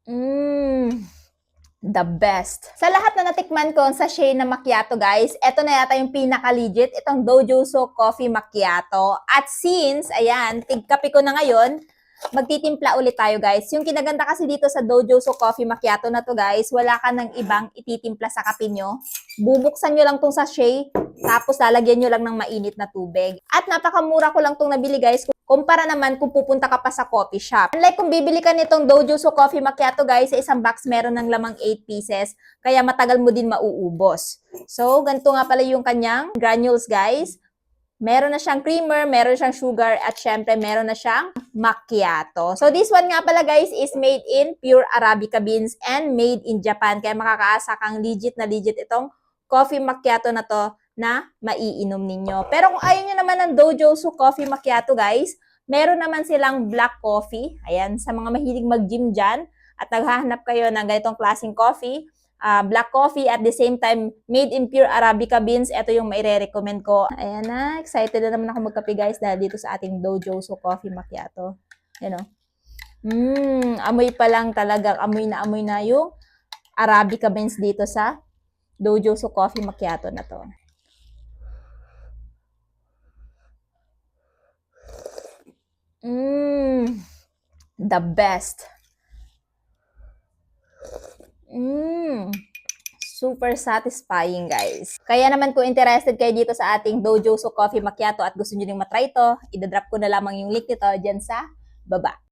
Mmm, the best. Sa lahat na natikman ko sa sachet na macchiato, guys, eto na yata yung pinaka-legit, itong Dojoso Coffee Macchiato. At since, ayan, tigkape ko na ngayon, magtitimpla ulit tayo, guys. Yung kinaganda kasi dito sa Dojoso Coffee Macchiato na to, guys, wala ka ng ibang ititimpla sa kape nyo. Bubuksan nyo lang tong sachet, tapos lalagyan nyo lang ng mainit na tubig. At napakamura ko lang tong nabili, guys, kumpara naman kung pupunta ka pa sa coffee shop. Unlike kung bibili ka nitong Dojoso Coffee Macchiato, guys, sa isang box meron ng lamang 8 pieces, kaya matagal mo din mauubos. So, ganito nga pala yung kanyang granules, guys. Meron na siyang creamer, meron siyang sugar, at syempre meron na siyang macchiato. So, this one nga pala, guys, is made in pure Arabica beans and made in Japan. Kaya makakaasa kang legit na legit itong coffee macchiato na to na maiinom ninyo. Pero kung ayaw nyo naman ng Dojoso Coffee Macchiato, guys, meron naman silang black coffee. Ayan, sa mga mahilig mag-gym dyan at naghahanap kayo ng ganitong klaseng coffee, black coffee at the same time made in pure Arabica beans, ito yung maire-recommend ko. Ayan na, excited na naman ako magkape, guys, dahil dito sa ating Dojoso Coffee Macchiato. You know? Amoy pa lang talaga, amoy na yung Arabica beans dito sa Dojoso Coffee Macchiato na to. The best. Super satisfying, guys. Kaya naman kung interested kayo dito sa ating Dojoso Coffee Macchiato at gusto nyo rin matry ito, idadrop ko na lamang yung link nito dyan sa baba.